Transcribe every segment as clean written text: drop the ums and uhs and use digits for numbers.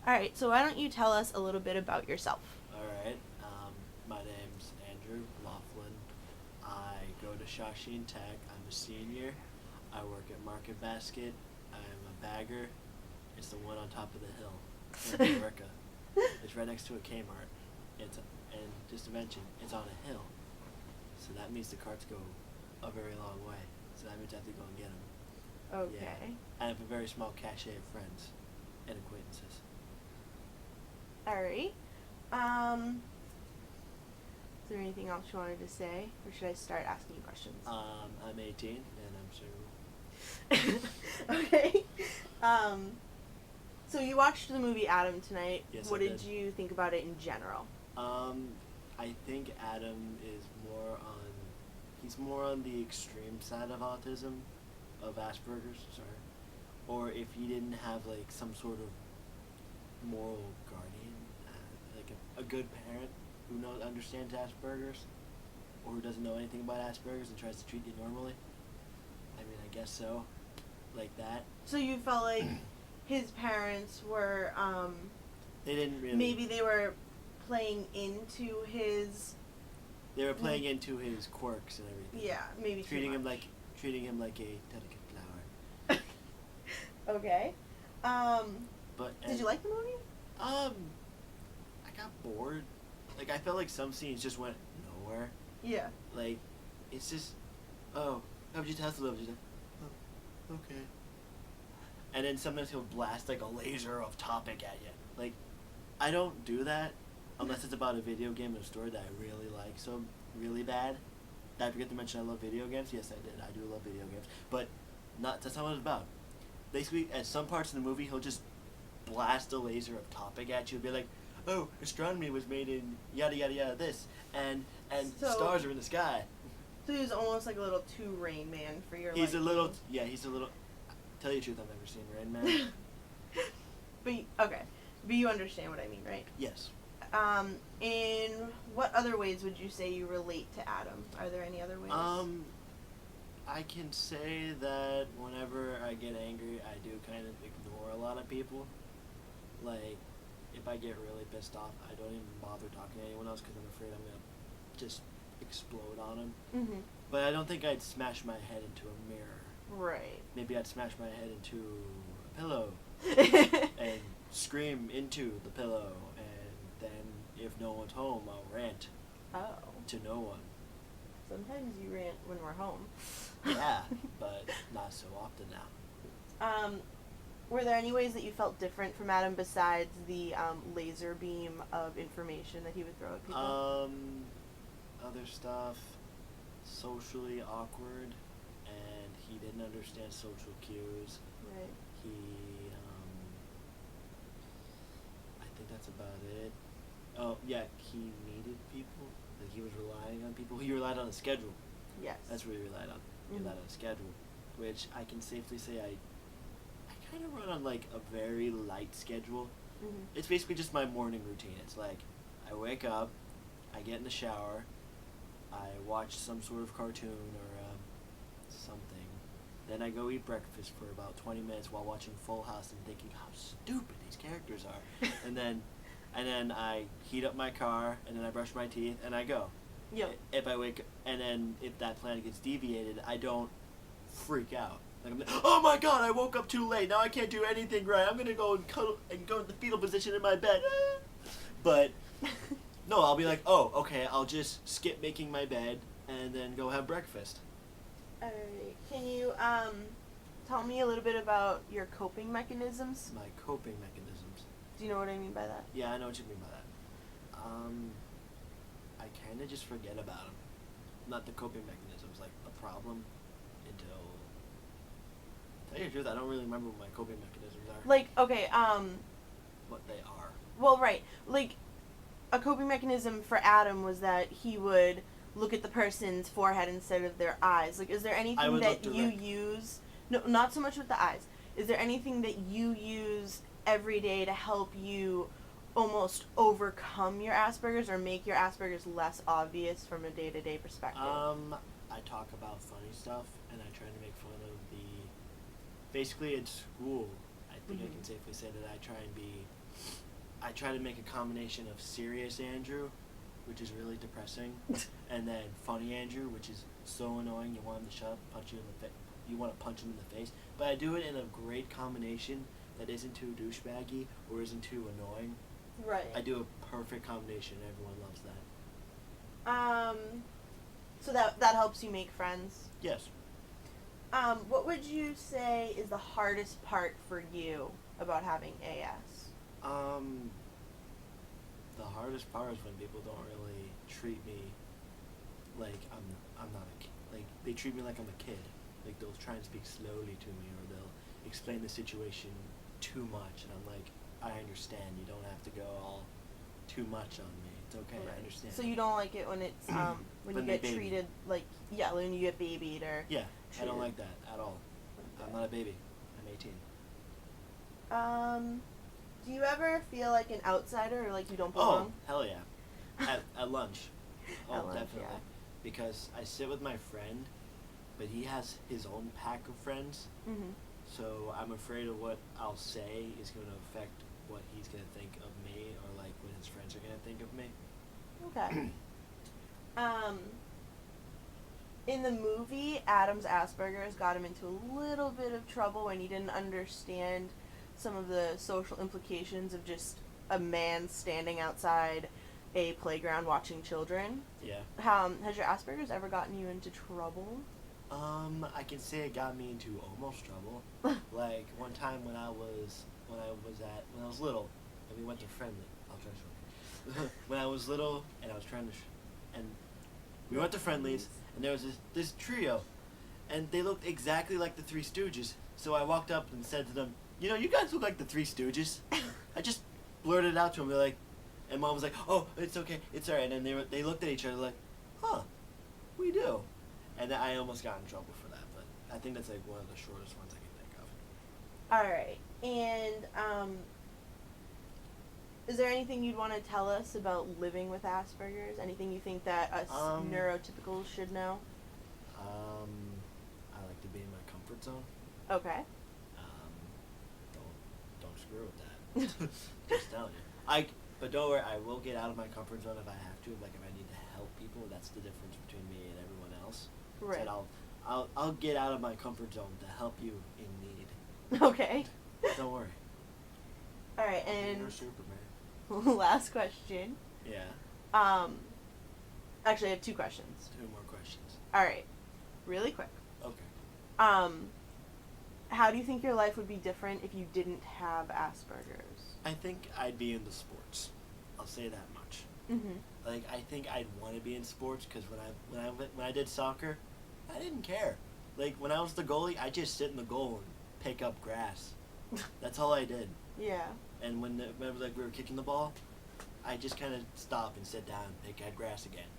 Alright, so why don't you tell us a little bit about yourself? Alright, my name's Andrew Laughlin. I go to Shawsheen Tech. I'm a senior. I work at Market Basket. I'm a bagger. It's the one on top of the hill in America. It's right next to a Kmart. And just to mention, it's on a hill. So that means the carts go a very long way. So that means I have to go and get them. Okay. Yeah. I have a very small cachet of friends and acquaintances. Alright. Is there anything else you wanted to say? Or should I start asking you questions? I'm 18 and I'm single. Okay. So you watched the movie Adam tonight. Yes, What I did did. you think about it in general? I think Adam is he's more on the extreme side of autism, of Asperger's, sorry. Or if he didn't have like some sort of moral guardian, like a good parent who understands Asperger's, or who doesn't know anything about Asperger's and tries to treat you normally. I mean, I guess so, like that. So you felt like his parents were, They didn't really. maybe they were playing into his... They were playing into his quirks and everything. Yeah, maybe treating too him much. treating him like a delicate flower. Okay. Did you like the movie? I got bored. Like, I felt like some scenes just went nowhere. Yeah. Like, it's just, oh, how would you test a little? Just like, oh, okay. And then sometimes he'll blast like a laser of topic at you. Like, I don't do that unless it's about a video game or a story that I really like so really bad. Did I forget to mention I love video games? Yes, I did. I do love video games. But that's not what it's about. Basically, at some parts in the movie, he'll just blast a laser of topic at you and be like, oh, astronomy was made in yada yada yada this, and So- stars are in the sky. So he was almost like a little too Rain Man for your He's a liking. little, tell you the truth, I've never seen Rain Man. Okay. But you understand what I mean, right? Yes. In what other ways would you say you relate to Adam? Are there any other ways? I can say that whenever I get angry, I do kind of ignore a lot of people. Like, if I get really pissed off, I don't even bother talking to anyone else because I'm afraid I'm going to just explode on them. Mm-hmm. But I don't think I'd smash my head into a mirror. Right. Maybe I'd smash my head into a pillow and scream into the pillow, and then if no one's home, I'll rant Oh. to no one. Sometimes you rant when we're home. Yeah, but not so often now. Were there any ways that you felt different from Adam besides the laser beam of information that he would throw at people? Other stuff, socially awkward, and he didn't understand social cues. Right. He, I think that's about it. Oh, yeah, he needed people. Like, he was relying on people. He relied on a schedule. Yes. That's what he relied on. He relied on a schedule, which I can safely say I kind of run on, like, a very light schedule. Mm-hmm. It's basically just my morning routine. It's like, I wake up, I get in the shower, I watch some sort of cartoon or something. Then I go eat breakfast for about 20 minutes while watching Full House and thinking how stupid these characters are. and then I heat up my car, and then I brush my teeth, and I go. Yep. If I wake, and then if that plan gets deviated, I don't freak out. Like, I'm like, oh my god, I woke up too late. Now I can't do anything right. I'm gonna go and cuddle and go in the fetal position in my bed. But no, I'll be like, oh, okay, I'll just skip making my bed and then go have breakfast. Alright. Can you tell me a little bit about your coping mechanisms? My coping mechanisms. Do you know what I mean by that? Yeah, I know what you mean by that. I kind of just forget about them. Not the coping mechanisms, like the problem until... Tell you the truth, I don't really remember what my coping mechanisms are. Like, okay, What they are. well, right. Like, a coping mechanism for Adam was that he would look at the person's forehead instead of their eyes. Like, is there anything that you use... No, not so much with the eyes. Is there anything that you use every day to help you almost overcome your Asperger's or make your Asperger's less obvious from a day-to-day perspective? I talk about funny stuff, and I try to make fun of basically at school, I think I can safely say that I try and be I try to make a combination of serious Andrew, which is really depressing, and then funny Andrew, which is so annoying you want him to shut up, punch you in the face. You want to punch him in the face, but I do it in a great combination that isn't too douchebaggy or isn't too annoying. Right. I do a perfect combination. Everyone loves that. So that helps you make friends? Yes. What would you say is the hardest part for you about having AS? The hardest part is when people don't really treat me like I'm not a kid. Like, they treat me like I'm a kid. Like, they'll try and speak slowly to me, or they'll explain the situation too much, and I'm like, I understand. You don't have to go all too much on me. It's okay. Right. I understand. So you don't like it when it's when you get treated like when you get babied or yeah, treated. I don't like that at all. Okay. I'm not a baby. I'm 18. Do you ever feel like an outsider or like you don't belong? Oh, hell yeah. At lunch. Oh, at lunch, definitely. Yeah. Because I sit with my friend, but he has his own pack of friends. Mm-hmm. So I'm afraid of what I'll say is going to affect what he's going to think of me, or like what his friends are going to think of me. Okay. In the movie, Adam's Asperger's got him into a little bit of trouble when he didn't understand some of the social implications of just a man standing outside a playground watching children. Yeah. Has your Asperger's ever gotten you into trouble? I can say it got me into almost trouble. Like one time when I was little, and we went to Friendly. I'll try to show you. When I was little, and I was trying to, and we went to Friendly's, and there was this trio, and they looked exactly like the Three Stooges. So I walked up and said to them, "You know, you guys look like the Three Stooges." I just blurted it out to them. They're like, and Mom was like, "Oh, it's okay, it's alright." And then they looked at each other like, "Huh, we do." And I almost got in trouble for that, but I think that's like one of the shortest ones I can think of. Alright, and is there anything you'd want to tell us about living with Asperger's? Anything you think that us neurotypicals should know? I like to be in my comfort zone. Okay. Don't screw with that. Just telling you. But don't worry, I will get out of my comfort zone if I have to. Like if I need to help people, that's the difference between me and everyone else. Right. So I'll get out of my comfort zone to help you in need. Okay. Don't worry. All right, and you're Superman. Last question. Yeah. Actually, I have 2 questions. 2 more questions. All right, really quick. Okay. How do you think your life would be different if you didn't have Asperger's? I think I'd be into sports. I'll say that much. Mm-hmm. Like I think I'd want to be in sports because when I did soccer, I didn't care. Like when I was the goalie, I just sit in the goal and pick up grass. That's all I did. Yeah. And whenever like we were kicking the ball, I just kind of stop and sit down and pick at grass again.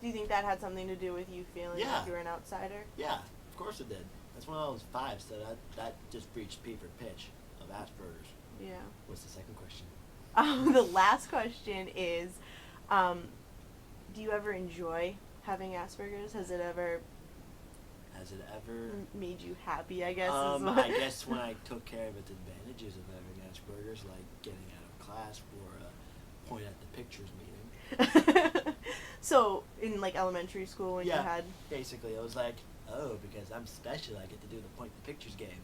Do you think that had something to do with you feeling like you were an outsider? Yeah, of course it did. That's when I was 5, so that just reached fever pitch of Asperger's. Yeah. What's the second question? The last question is, do you ever enjoy having Asperger's? Has it ever made you happy, I guess? I guess when I took care of its advantages of having Asperger's, like getting out of class for a point at the pictures meeting. So, in like elementary school when you had... basically. It was like, oh, because I'm special, I get to do the point the pictures game.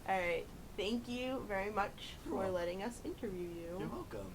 Alright, thank you very much for letting us interview you. You're welcome.